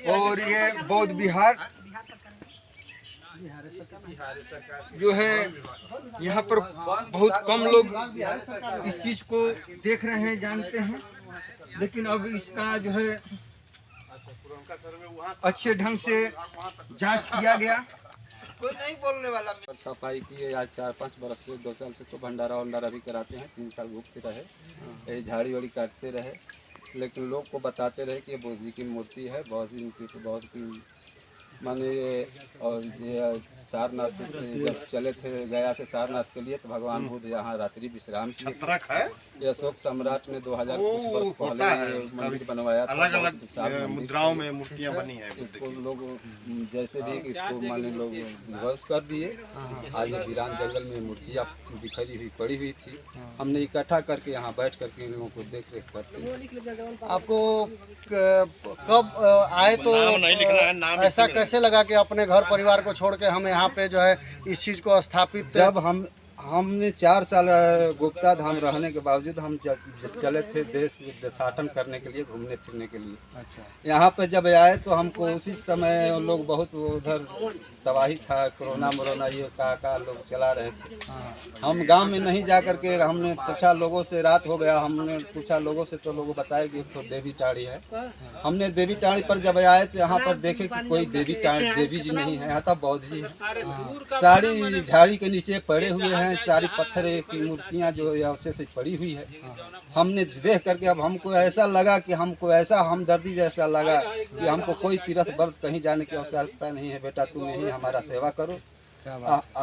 और ये बौद्ध विहार जो है, यहाँ पर बहुत कम लोग इस चीज को देख रहे हैं, जानते हैं, लेकिन अब इसका जो है अच्छे ढंग से जांच किया गया। कोई नहीं बोलने वाला। सफाई किए आज 4-5 बरस से, 2 साल से तो भंडारा वंडारा भी कराते हैं। 3 साल घूमते रहे, झाड़ी वाड़ी काटते रहे, लेकिन लोग को बताते रहे कि ये बौद्ध जी की मूर्ति है। बहुत ही माने, और ये सारनाथ से जब चले थे गया से सारनाथ के लिए, तो भगवान बुद्ध यहाँ रात्रि विश्राम किए। ये अशोक सम्राट ने 2000 वर्ष पहले मंदिर बनवाया था। अलग अलग मुद्राओं में मूर्तियाँ बनी है। इसको लोग जैसे भी इसको माने लोग ध्वंस कर दिए। आज वीरान जंगल में मूर्तियाँ बिखरी हुई पड़ी हुई थी। हमने इकट्ठा करके यहाँ बैठ करके इन लोगों को देख रेख करते। आपको कब आए तो ऐसा कैसे लगा कि अपने घर परिवार को छोड़ के हम यहाँ पे जो है इस चीज़ को स्थापित? जब हमने 4 साल गुप्ता धाम रहने के बावजूद हम चले थे देशाटन करने के लिए, घूमने फिरने के लिए। अच्छा। यहाँ पे जब आए तो हमको उसी समय लोग बहुत उधर तबाही था, कोरोना मोरोना ये का लोग चला रहे थे। हम गांव में नहीं जा करके हमने पूछा लोगों से, रात हो गया, हमने पूछा लोगों से तो लोग बताए कि तो देवी टाड़ी है। हमने देवी टाड़ी पर जब आए तो यहाँ पर देखे कि कोई देवी जी नहीं है, यहाँ तो बौद्ध जी है। सारी झाड़ी के नीचे पड़े हुए हैं, सारी पत्थर की मूर्तियाँ जो अवशेष से पड़ी हुई है। हमने देख करके अब हमको ऐसा लगा कि हमको ऐसा हमदर्दी जैसा लगा कि हमको कोई तीर्थ व्रत कहीं जाने की आवश्यकता नहीं है। बेटा तुम यहीं हमारा सेवा करो।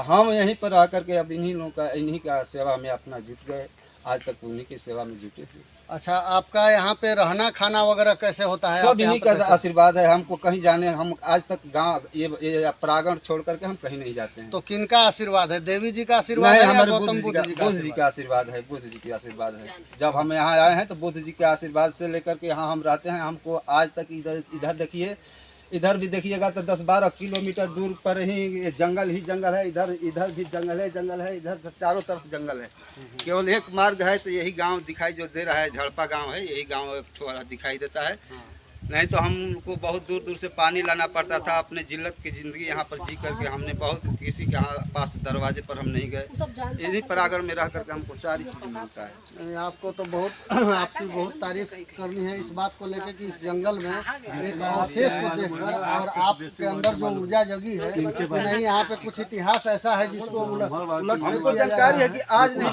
हम यहीं पर आकर के अब इन्हीं का सेवा में अपना जुट गए। आज तक उन्हीं की सेवा में जुटे थे। अच्छा, आपका यहाँ पे रहना खाना वगैरह कैसे होता है? सब इन्हीं का आशीर्वाद है। हमको कहीं जाने, हम आज तक गांव ये प्रांगण छोड़ करके हम कहीं नहीं जाते हैं। तो किनका आशीर्वाद है? देवी जी का आशीर्वाद है? हमारे बुद्ध जी का आशीर्वाद है। बुद्ध जी का आशीर्वाद है। जब हम यहाँ आए हैं तो बुद्ध जी के आशीर्वाद से लेकर के यहाँ हम रहते हैं। हमको आज तक इधर देखिए, इधर भी देखिएगा तो 10-12 किलोमीटर दूर पर ही जंगल ही जंगल है। इधर भी जंगल है, इधर चारों तरफ जंगल है। केवल एक मार्ग है तो यही गांव दिखाई जो दे रहा है, झड़पा गांव है। यही गांव एक थोड़ा दिखाई देता है। नहीं तो हमको बहुत दूर दूर से पानी लाना पड़ता था। अपने जिल्लत की ज़िंदगी यहाँ पर जी करके हमने बहुत किसी के पास दरवाजे पर हम नहीं गए। इन्हीं परागण में रह करके हमको सारी चीज़ मिलता है। आपको तो आपकी बहुत तारीफ करनी है इस बात को लेकर कि इस जंगल में एक अवशेष को देखकर और आपके अंदर जो ऊर्जा जगी है, नहीं यहाँ पे कुछ इतिहास ऐसा है जिसको उलट हमको जानकारी है कि आज नहीं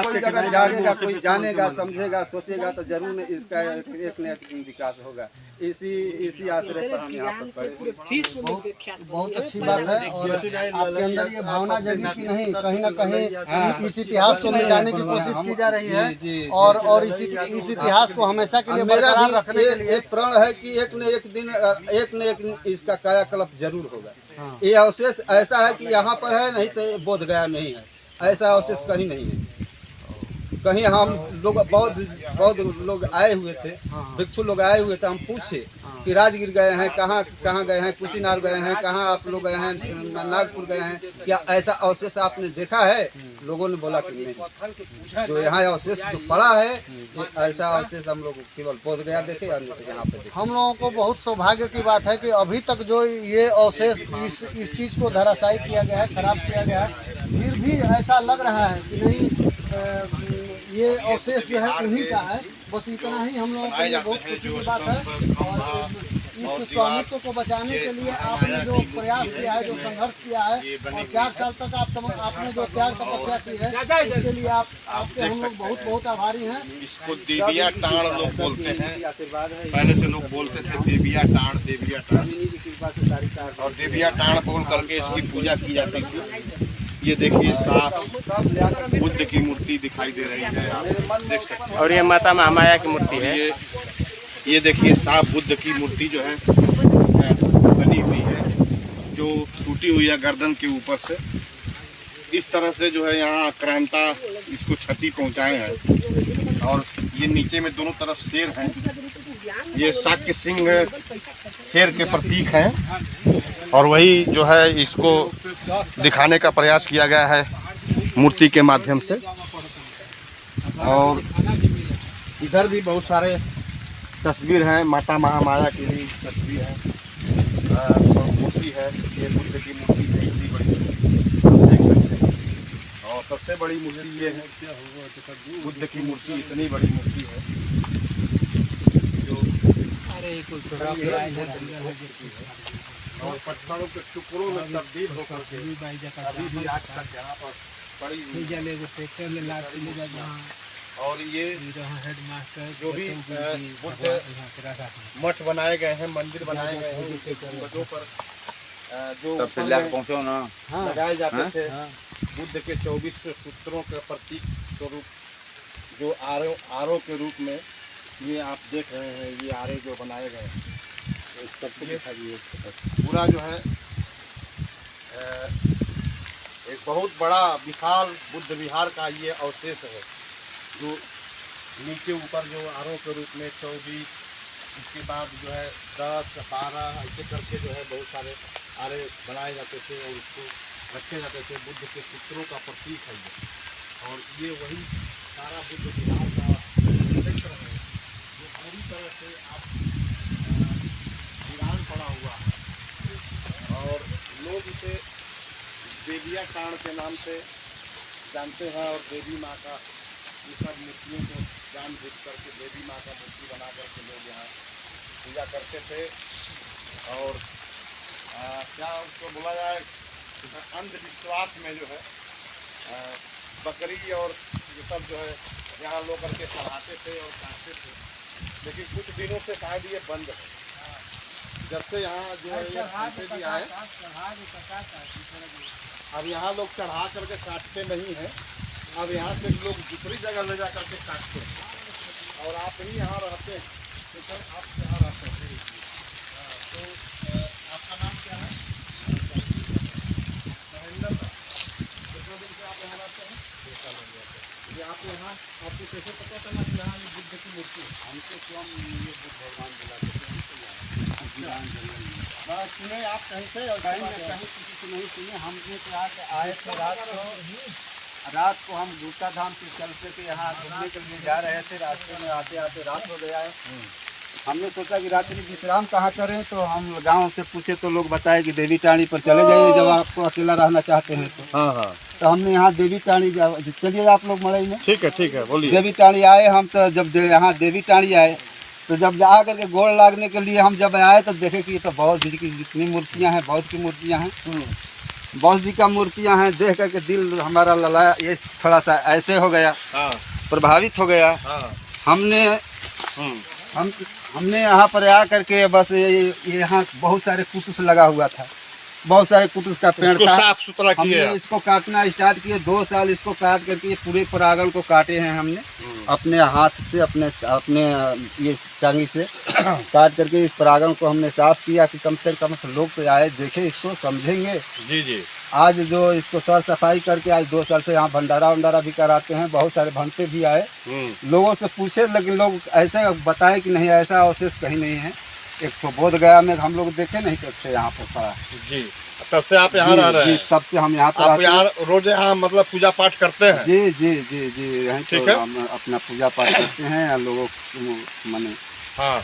कोई जगह जागेगा, कोई जानेगा, समझेगा, सोचेगा तो जरूर इसका एक न एक विकास होगा। इसी आश्रय पर हम यहाँ पर पड़े। बहुत अच्छी बात है। और आपके अंदर ये भावना जगी कि नहीं, कहीं ना कहीं इस इतिहास को मिटाने की कोशिश की जा रही है। और इस इतिहास को हमेशा के लिए बरकरार रखने के लिए एक प्रण है कि एक न एक दिन इसका कायाकल्प जरूर होगा। ये अवशेष ऐसा है कि यहाँ पर है, नहीं तो बोध गया नहीं है। ऐसा अवशेष कहीं नहीं है। कहीं हम लोग बहुत लोग आए हुए थे, भिक्षु लोग आए हुए थे। हम पूछे कि राजगीर गए हैं, कहाँ गए हैं, कुशीनार गए हैं, कहाँ आप लोग गए हैं, नागपुर गए हैं, क्या ऐसा अवशेष आपने देखा है? लोगों ने बोला कि नहीं, जो यहाँ अवशेष जो पड़ा है ऐसा अवशेष हम लोग केवल बोध गया देखे और यहाँ पे देखे। हम लोगों को बहुत सौभाग्य की बात है कि अभी तक जो ये अवशेष इस चीज़ को धराशायी किया गया है, खराब किया गया है, फिर भी ऐसा लग रहा है कि नहीं ये अवशेष जो है उन्हीं का है। बस इतना ही हम लोगों के लिए बहुत खुशी की बात है। और इस स्वामित्व को बचाने के लिए आपने जो प्रयास किया है, जो संघर्ष किया है, और 4 साल तक आपने जो त्याग तपस्या की है, इसके लिए आपके हम लोग बहुत बहुत आभारी हैं। इसको देविया टाण लोग बोलते हैं। पहले से लोग बोलते थे देविया टाण। और देविया टाण बोल करके इसकी पूजा की जाती थी। ये देखिए साफ बुद्ध की मूर्ति दिखाई दे रही है, आप देख सकते हैं। और ये माता महामाया की मूर्ति है। ये देखिए साफ बुद्ध की मूर्ति जो है बनी हुई है, जो टूटी हुई है गर्दन के ऊपर से। इस तरह से जो है यहाँ आक्रांता इसको क्षति पहुँचाए हैं। और ये नीचे में दोनों तरफ शेर हैं। ये शाक्य सिंह शेर के प्रतीक हैं। और वही जो है इसको दिखाने का प्रयास किया गया है मूर्ति के माध्यम से। और इधर भी बहुत सारे तस्वीर है, माता महामाया की भी तस्वीर है, और मूर्ति है। ये बुद्ध की मूर्ति है, इतनी बड़ी आप देख सकते हैं। और सबसे बड़ी मूर्ति ये है, बुद्ध की मूर्ति इतनी बड़ी मूर्ति है जो और पत्थरों के टुकड़ों में तब्दील होकर के अभी भी आज तक यहाँ पर पड़ी हुई है। और ये जो भी बुद्ध मठ बनाए गए हैं, मंदिर बनाए गए हैं, उनके गुंबदों पर जो ऊपर में लगाए जाते थे बुद्ध के 24 सूत्रों के प्रतीक स्वरूप, जो आरों के रूप में ये आप देख रहे हैं, ये आरे जो बनाए गए हैं, पूरा जो है एक बहुत बड़ा विशाल बुद्ध विहार का ये अवशेष है, जो नीचे ऊपर जो आरों के रूप में 24, इसके बाद जो है 10, 12 ऐसे करके जो है बहुत सारे आरे बनाए जाते थे और उसको रखे जाते थे। बुद्ध के सूत्रों का प्रतीक है ये, और ये वही सारा बुद्ध विहार का क्षेत्र है जो पूरी तरह से आप वीरान पड़ा हुआ है। और लोग इसे देविया टाण के नाम से जानते हैं, और देवी माँ का ये सब मूर्तियों को जान बुझ करके देवी माँ का मूर्ति बना करके लोग यहाँ पूजा करते थे। और क्या उसको बोला जाए, अंधविश्वास में जो है बकरी और ये सब जो है यहाँ लोग करके चढ़ाते थे और काटते थे, लेकिन कुछ दिनों से शायद ये बंद है। जब से यहाँ जो है ये भी आए, अब यहाँ लोग चढ़ा करके काटते नहीं हैं, अब यहाँ से लोग दूसरी जगह ले जा करके काटते हैं। और आप ही यहाँ रहते हैं, तो सर आप यहाँ रहते हैं, तो आपका नाम क्या है? महेंद्र। कितना दिन से आप यहाँ रहते हैं? 6 साल हो गया। ये आप यहाँ आपको कैसे पता चला कि यहाँ ये बुद्ध की मूर्ति है? हमको तो हम ये बुद्ध भगवान बुलाते थे, सुने आप कहीं से और कहीं किसी से नहीं सुने। हमने तो आए थे रात को हम गुप्ता धाम से चल के यहाँ घूमने के लिए जा रहे थे। रास्ते में आते आते रात हो गया है। हमने सोचा कि रात्रि विश्राम कहाँ करें, तो हम गांव से पूछे तो लोग बताए कि देवी टाणी पर चले जाइए जब आपको अकेला रहना चाहते हैं तो। हाँ। तो हमने यहाँ देवी टाणी, चलिए आप लोग मड़ई में। ठीक है बोलिए। देवी टाणी आए हम, तो जब यहाँ देवी टाणी आए तो जब जा करके गोड़ लागने के लिए हम जब आए तो देखे कि ये तो बौद्ध जी की जितनी मूर्तियाँ हैं, बौद्ध की मूर्तियाँ हैं, बौद्ध जी का मूर्तियाँ हैं। देख करके दिल हमारा ललाया, ये थोड़ा सा ऐसे हो गया, प्रभावित हो गया। हमने यहाँ पर आ करके बस यहाँ बहुत सारे कुटुस लगा हुआ था, बहुत सारे कुटुस का पेड़ था, साफ सुथरा किया। हमने इसको काटना स्टार्ट किए, 2 साल इसको काट करके पूरे परागण को काटे हैं हमने अपने हाथ से, अपने ये टांगी से काट करके इस परागण को हमने साफ किया कि कम से कम लोग तो आए देखे, इसको समझेंगे। जी। आज जो इसको साफ सफाई करके आज 2 साल से यहाँ भंडारा भी कराते हैं, बहुत सारे भंते भी आए, लोगों से पूछे, लेकिन लोग ऐसे बताए कि नहीं ऐसा अवशेष कहीं नहीं है। एक तो बोध गया में हम लोग देखे नहीं थे यहाँ पर पड़ा। जी, तब से आप यहाँ रह रहे हैं? तब से हम यहाँ पर आप यहाँ रोज यहाँ मतलब पूजा पाठ करते हैं? जी। यहीं ठीक है, हम अपना पूजा पाठ करते हैं लोगों मने। हाँ।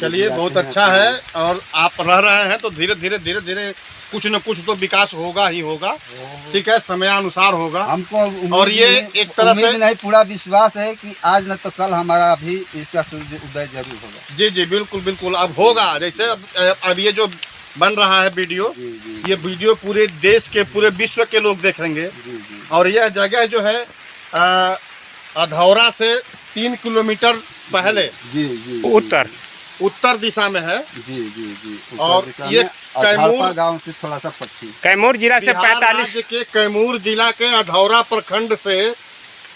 चलिए, बहुत अच्छा है। और आप रह रहे हैं तो धीरे धीरे कुछ न कुछ तो विकास होगा ही होगा। ठीक है, समयानुसार होगा हमको। और ये एक तरह से नहीं, पूरा विश्वास है कि आज न तो कल हमारा भी इसका सूर्य उदय जरूर होगा। जी, बिल्कुल अब होगा। जैसे अब ये जो बन रहा है वीडियो, ये वीडियो पूरे देश के, पूरे विश्व के लोग देखेंगे। और यह जगह जो है अधौरा से 3 किलोमीटर पहले उत्तर दिशा में है। जी। और ये कैमूर गांव से थोड़ा सा पश्चिम, कैमूर जिला से 45 के कैमूर जिला के अधौरा प्रखंड से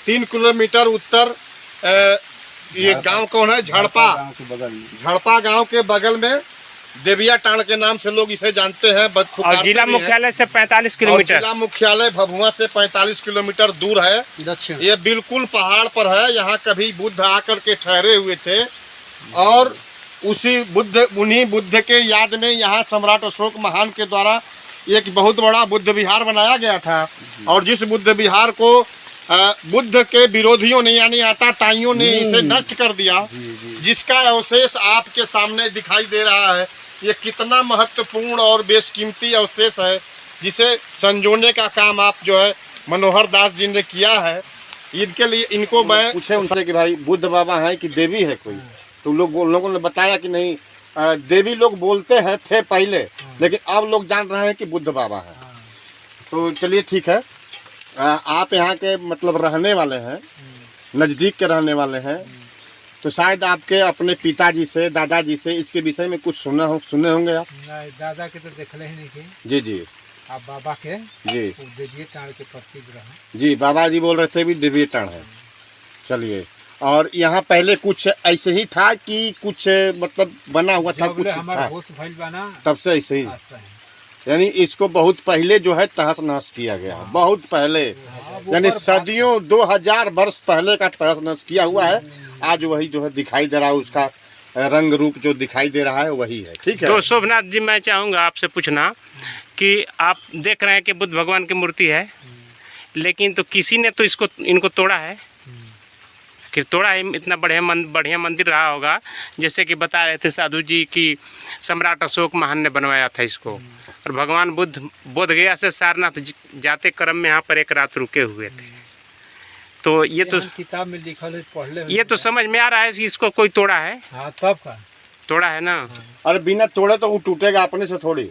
3 किलोमीटर उत्तर ये गांव कौन है? झड़पा गांव के बगल में देविया टाण के नाम से लोग इसे जानते हैं। और जिला मुख्यालय से 45 किलोमीटर, जिला मुख्यालय भभुआ से 45 किलोमीटर दूर है। ये बिल्कुल पहाड़ पर है। यहाँ कभी बुद्ध आकर के ठहरे हुए थे, और उन्हीं बुद्ध के याद में यहाँ सम्राट अशोक महान के द्वारा एक बहुत बड़ा बुद्ध विहार बनाया गया था। और जिस बुद्ध विहार को बुद्ध के विरोधियों ने यानी आताताइयों ने इसे नष्ट कर दिया, जिसका अवशेष आपके सामने दिखाई दे रहा है। ये कितना महत्वपूर्ण और बेशकीमती अवशेष है, जिसे संजोने का काम आप जो है मनोहर दास जी ने किया है। इनके लिए इनको मैं पूछे उनसे कि भाई बुद्ध बाबा है कि देवी है कोई, तो लोगों ने बताया कि नहीं, देवी लोग बोलते हैं थे पहले, लेकिन अब लोग जान रहे हैं कि बुद्ध बाबा है। तो चलिए ठीक है, आप यहाँ के मतलब रहने वाले हैं, नज़दीक के रहने वाले हैं, तो शायद आपके अपने पिताजी से दादाजी से इसके विषय में कुछ सुने होंगे आप। नहीं, दादा के तो देखले ही नहीं के। जी जी। आप बाबा के जी देवीय टाण के प्रतीक रहे। जी, बाबा जी बोल रहे थे भी देवीय टाण है। चलिए, और यहाँ पहले कुछ ऐसे ही था कि कुछ मतलब बना हुआ था, कुछ था बना तब से ऐसे ही, यानी इसको बहुत पहले जो है तहस नहस किया गया, बहुत पहले, यानी सदियों 2000 वर्ष पहले का तहस नहस किया हुआ है। आज वही जो है दिखाई दे रहा है, उसका रंग रूप जो दिखाई दे रहा है वही है। ठीक है। तो शोभनाथ जी, मैं चाहूँगा आपसे पूछना कि आप देख रहे हैं कि बुद्ध भगवान की मूर्ति है, लेकिन तो किसी ने तो इनको तोड़ा है, कि तोड़ा है। इतना बढ़िया मंदिर रहा होगा, जैसे कि बता रहे थे साधु जी कि सम्राट अशोक महान ने बनवाया था इसको, और भगवान बुद्ध बोध गया से सारनाथ जाते क्रम में यहाँ पर एक रात रुके हुए थे। तो ये तो किताब में लिखा है, पढ़ ले। ये तो समझ में आ रहा है कि इसको कोई तोड़ा है। हाँ, तब का तोड़ा है ना। अरे बिना तोड़े तो वो टूटेगा अपने से थोड़ी।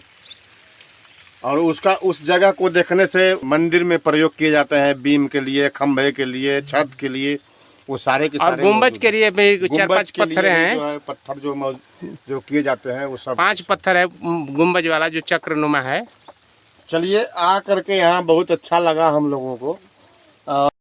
और उसका उस जगह को देखने से मंदिर में प्रयोग किए जाते हैं, बीम के लिए, खंभे के लिए, छत के लिए, वो सारे के सारे। और गुम्बज के लिए भी 4-5 पत्थर हैं, जो है पत्थर जो किए जाते हैं वो सब 5 पत्थर है गुम्बज वाला जो चक्रनुमा है। चलिए, आ करके यहाँ बहुत अच्छा लगा हम लोगों को।